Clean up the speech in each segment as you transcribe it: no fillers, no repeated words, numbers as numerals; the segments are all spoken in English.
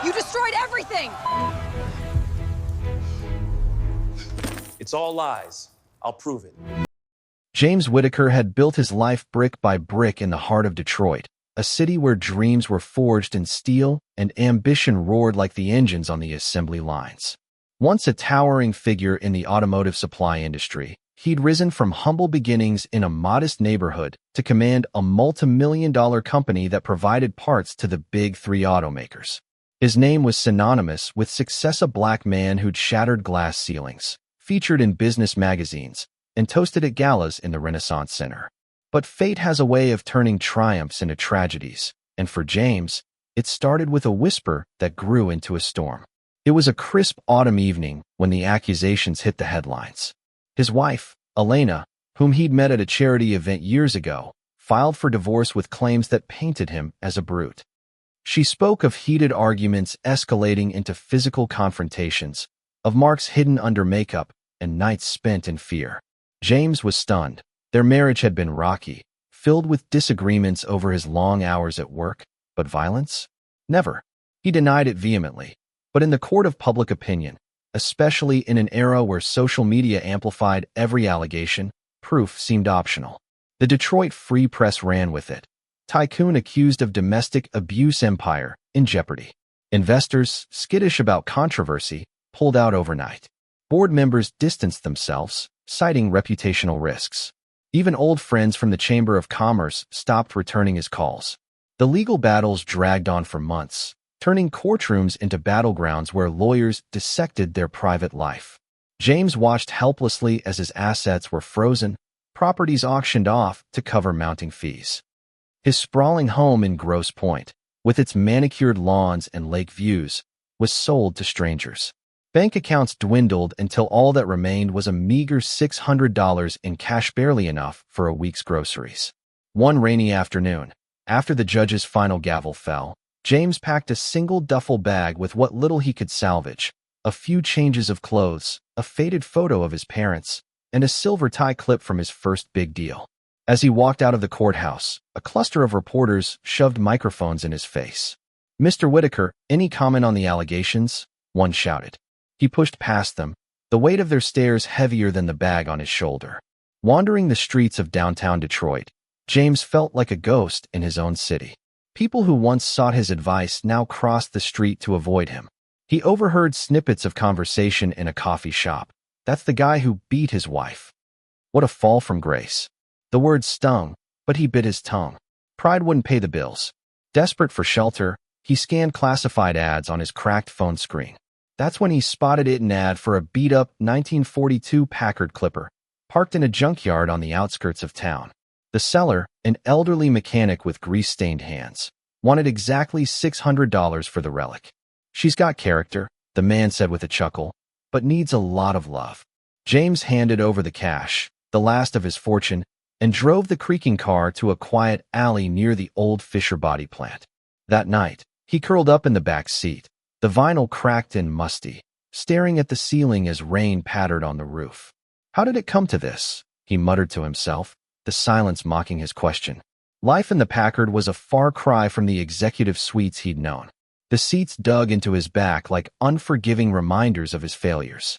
You destroyed everything! It's all lies. I'll prove it. James Whitaker had built his life brick by brick in the heart of Detroit, a city where dreams were forged in steel and ambition roared like the engines on the assembly lines. Once a towering figure in the automotive supply industry, he'd risen from humble beginnings in a modest neighborhood to command a multi-million-dollar company that provided parts to the big three automakers. His name was synonymous with success, a black man who'd shattered glass ceilings, featured in business magazines, and toasted at galas in the Renaissance Center. But fate has a way of turning triumphs into tragedies, and for James, it started with a whisper that grew into a storm. It was a crisp autumn evening when the accusations hit the headlines. His wife, Elena, whom he'd met at a charity event years ago, filed for divorce with claims that painted him as a brute. She spoke of heated arguments escalating into physical confrontations, of marks hidden under makeup, and nights spent in fear. James was stunned. Their marriage had been rocky, filled with disagreements over his long hours at work, but violence? Never. He denied it vehemently. But in the court of public opinion, especially in an era where social media amplified every allegation, proof seemed optional. The Detroit Free Press ran with it. Tycoon accused of domestic abuse, empire in jeopardy. Investors, skittish about controversy, pulled out overnight. Board members distanced themselves, citing reputational risks. Even old friends from the Chamber of Commerce stopped returning his calls. The legal battles dragged on for months, turning courtrooms into battlegrounds where lawyers dissected their private life. James watched helplessly as his assets were frozen, properties auctioned off to cover mounting fees. His sprawling home in Grosse Pointe, with its manicured lawns and lake views, was sold to strangers. Bank accounts dwindled until all that remained was a meager $600 in cash, barely enough for a week's groceries. One rainy afternoon, after the judge's final gavel fell, James packed a single duffel bag with what little he could salvage, a few changes of clothes, a faded photo of his parents, and a silver tie clip from his first big deal. As he walked out of the courthouse, a cluster of reporters shoved microphones in his face. "Mr. Whitaker, any comment on the allegations?" one shouted. He pushed past them, the weight of their stares heavier than the bag on his shoulder. Wandering the streets of downtown Detroit, James felt like a ghost in his own city. People who once sought his advice now crossed the street to avoid him. He overheard snippets of conversation in a coffee shop. "That's the guy who beat his wife." What a fall from grace. The words stung, but he bit his tongue. Pride wouldn't pay the bills. Desperate for shelter, he scanned classified ads on his cracked phone screen. That's when he spotted an ad for a beat-up 1942 Packard Clipper, parked in a junkyard on the outskirts of town. The seller, an elderly mechanic with grease-stained hands, wanted exactly $600 for the relic. "She's got character," the man said with a chuckle, "but needs a lot of love." James handed over the cash, the last of his fortune, and drove the creaking car to a quiet alley near the old Fisher body plant. That night, he curled up in the back seat, the vinyl cracked and musty, staring at the ceiling as rain pattered on the roof. How did it come to this? He muttered to himself, the silence mocking his question. Life in the Packard was a far cry from the executive suites he'd known. The seats dug into his back like unforgiving reminders of his failures.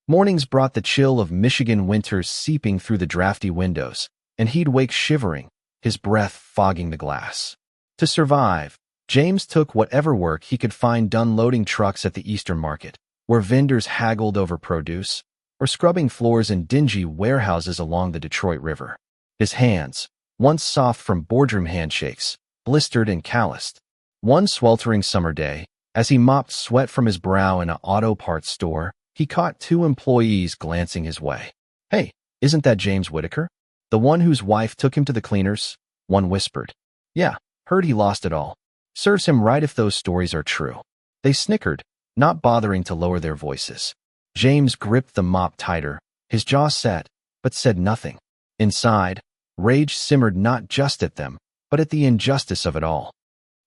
Mornings brought the chill of Michigan winters seeping through the drafty windows, and he'd wake shivering, his breath fogging the glass. To survive, James took whatever work he could find done loading trucks at the Eastern Market, where vendors haggled over produce, or scrubbing floors in dingy warehouses along the Detroit River. His hands, once soft from boardroom handshakes, blistered and calloused. One sweltering summer day, as he mopped sweat from his brow in an auto parts store, he caught two employees glancing his way. "Hey, isn't that James Whitaker? The one whose wife took him to the cleaners?" One whispered. "Yeah, heard he lost it all. Serves him right if those stories are true." They snickered, not bothering to lower their voices. James gripped the mop tighter, his jaw set, but said nothing. Inside, rage simmered not just at them, but at the injustice of it all.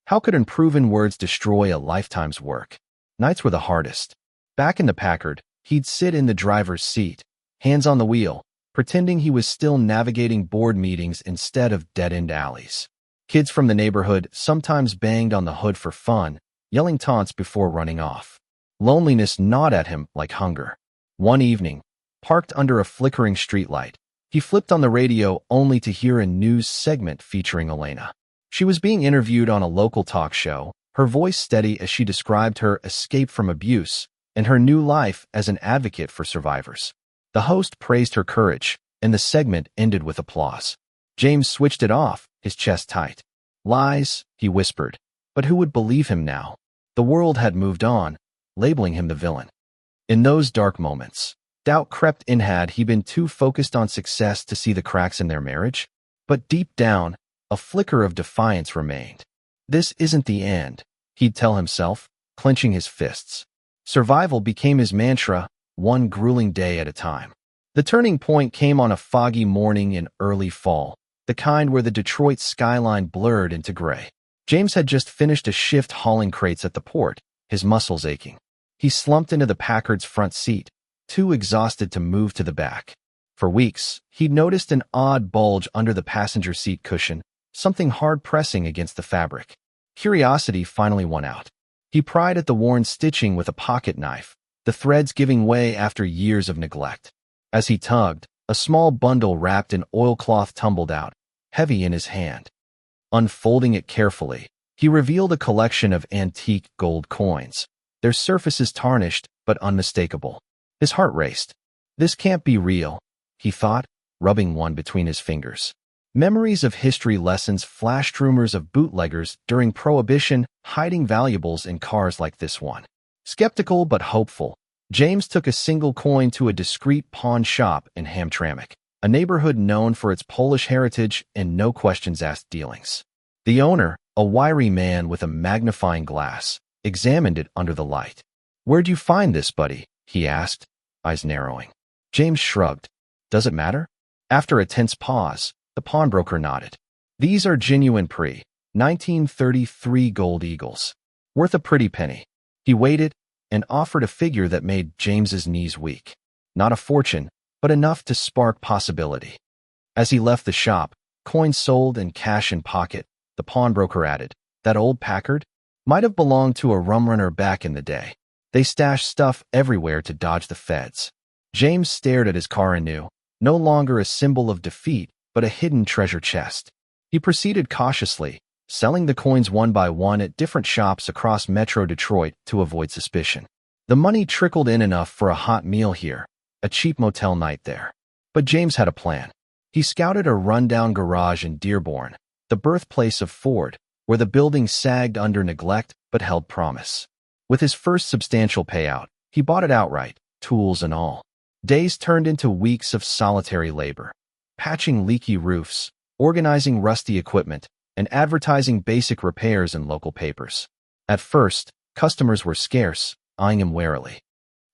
How could unproven words destroy a lifetime's work? Nights were the hardest. Back in the Packard, he'd sit in the driver's seat, hands on the wheel, pretending he was still navigating board meetings instead of dead-end alleys. Kids from the neighborhood sometimes banged on the hood for fun, yelling taunts before running off. Loneliness gnawed at him like hunger. One evening, parked under a flickering streetlight, he flipped on the radio only to hear a news segment featuring Elena. She was being interviewed on a local talk show, her voice steady as she described her escape from abuse and her new life as an advocate for survivors. The host praised her courage, and the segment ended with applause. James switched it off, his chest tight. Lies, he whispered. But who would believe him now? The world had moved on, labeling him the villain. In those dark moments, doubt crept in. Had he been too focused on success to see the cracks in their marriage? But deep down, a flicker of defiance remained. This isn't the end, he'd tell himself, clenching his fists. Survival became his mantra, one grueling day at a time. The turning point came on a foggy morning in early fall, the kind where the Detroit skyline blurred into gray. James had just finished a shift hauling crates at the port, his muscles aching. He slumped into the Packard's front seat, too exhausted to move to the back. For weeks, he'd noticed an odd bulge under the passenger seat cushion, something hard pressing against the fabric. Curiosity finally won out. He pried at the worn stitching with a pocket knife, the threads giving way after years of neglect. As he tugged, a small bundle wrapped in oilcloth tumbled out, heavy in his hand. Unfolding it carefully, he revealed a collection of antique gold coins, their surfaces tarnished but unmistakable. His heart raced. This can't be real, he thought, rubbing one between his fingers. Memories of history lessons flashed rumors of bootleggers during Prohibition hiding valuables in cars like this one. Skeptical but hopeful, James took a single coin to a discreet pawn shop in Hamtramck, a neighborhood known for its Polish heritage and no-questions-asked dealings. The owner, a wiry man with a magnifying glass, examined it under the light. "Where'd you find this, buddy?" he asked, eyes narrowing. James shrugged. "Does it matter?" After a tense pause, the pawnbroker nodded. "These are genuine pre-1933 gold eagles, worth a pretty penny." He waited and offered a figure that made James's knees weak. Not a fortune, but enough to spark possibility. As he left the shop, coins sold and cash in pocket, the pawnbroker added, "That old Packard might have belonged to a rum runner back in the day. They stashed stuff everywhere to dodge the feds." James stared at his car anew, no longer a symbol of defeat, but a hidden treasure chest. He proceeded cautiously, selling the coins one by one at different shops across Metro Detroit to avoid suspicion. The money trickled in enough for a hot meal here, a cheap motel night there. But James had a plan. He scouted a rundown garage in Dearborn, the birthplace of Ford, where the building sagged under neglect but held promise. With his first substantial payout, he bought it outright, tools and all. Days turned into weeks of solitary labor, patching leaky roofs, organizing rusty equipment, and advertising basic repairs in local papers. At first, customers were scarce, eyeing him warily.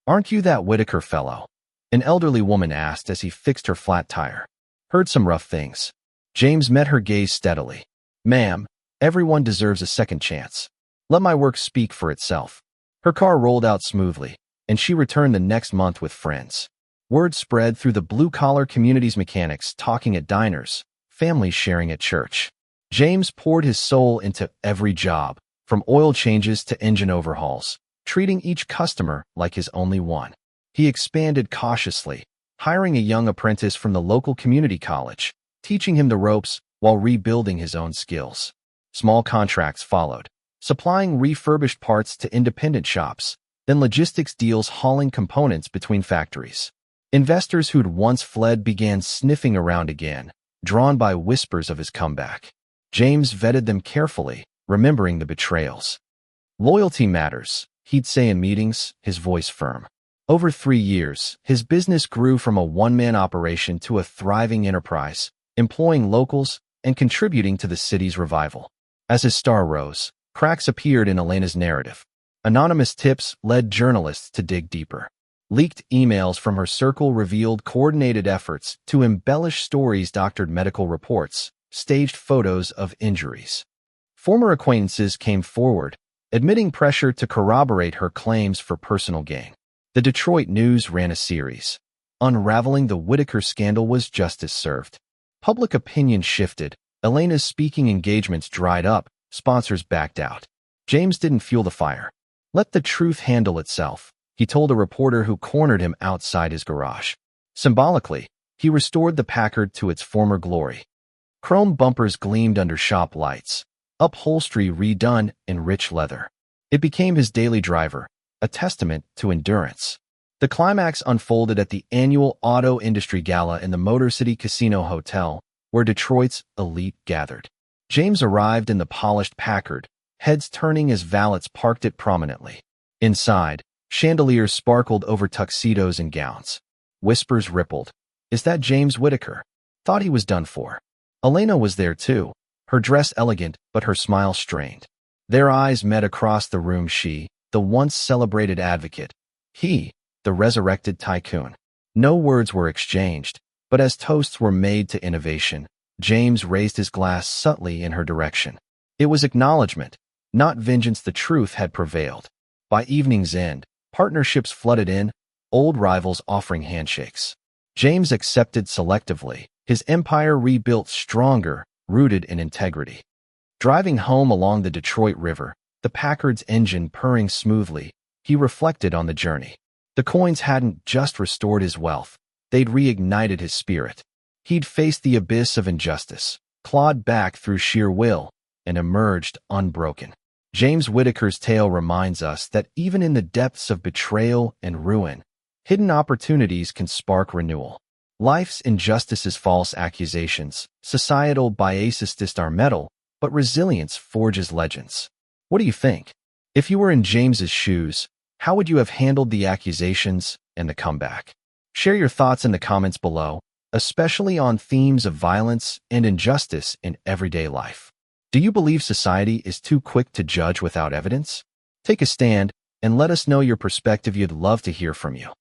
"Aren't you that Whitaker fellow?" an elderly woman asked as he fixed her flat tire. "Heard some rough things." James met her gaze steadily. "Ma'am, everyone deserves a second chance. Let my work speak for itself." Her car rolled out smoothly, and she returned the next month with friends. Word spread through the blue-collar community's mechanics talking at diners, families sharing at church. James poured his soul into every job, from oil changes to engine overhauls, treating each customer like his only one. He expanded cautiously, hiring a young apprentice from the local community college, teaching him the ropes while rebuilding his own skills. Small contracts followed, supplying refurbished parts to independent shops, then logistics deals hauling components between factories. Investors who'd once fled began sniffing around again, drawn by whispers of his comeback. James vetted them carefully, remembering the betrayals. "Loyalty matters," he'd say in meetings, his voice firm. Over 3 years, his business grew from a one-man operation to a thriving enterprise, employing locals and contributing to the city's revival. As his star rose, cracks appeared in Elena's narrative. Anonymous tips led journalists to dig deeper. Leaked emails from her circle revealed coordinated efforts to embellish stories, doctored medical reports, staged photos of injuries. Former acquaintances came forward, admitting pressure to corroborate her claims for personal gain. The Detroit News ran a series. Unraveling the Whitaker scandal was justice served. Public opinion shifted, Elena's speaking engagements dried up, sponsors backed out. James didn't fuel the fire. Let the truth handle itself, he told a reporter who cornered him outside his garage. Symbolically, he restored the Packard to its former glory. Chrome bumpers gleamed under shop lights, upholstery redone in rich leather. It became his daily driver, a testament to endurance. The climax unfolded at the annual Auto Industry Gala in the Motor City Casino Hotel, where Detroit's elite gathered. James arrived in the polished Packard, heads turning as valets parked it prominently. Inside, chandeliers sparkled over tuxedos and gowns. Whispers rippled. "Is that James Whitaker?" Thought he was done for. Elena was there too, her dress elegant but her smile strained. Their eyes met across the room. She, the once celebrated advocate. He, the resurrected tycoon. No words were exchanged, but as toasts were made to innovation, James raised his glass subtly in her direction. It was acknowledgement, not vengeance. The truth had prevailed. By evening's end, partnerships flooded in, old rivals offering handshakes. James accepted selectively, his empire rebuilt stronger, rooted in integrity. Driving home along the Detroit River, the Packard's engine purring smoothly, he reflected on the journey. The coins hadn't just restored his wealth, they'd reignited his spirit. He'd faced the abyss of injustice, clawed back through sheer will, and emerged unbroken. James Whitaker's tale reminds us that even in the depths of betrayal and ruin, hidden opportunities can spark renewal. Life's injustices, false accusations, societal biases test our mettle, but resilience forges legends. What do you think? If you were in James's shoes, how would you have handled the accusations and the comeback? Share your thoughts in the comments below, especially on themes of violence and injustice in everyday life. Do you believe society is too quick to judge without evidence? Take a stand and let us know your perspective. You'd love to hear from you.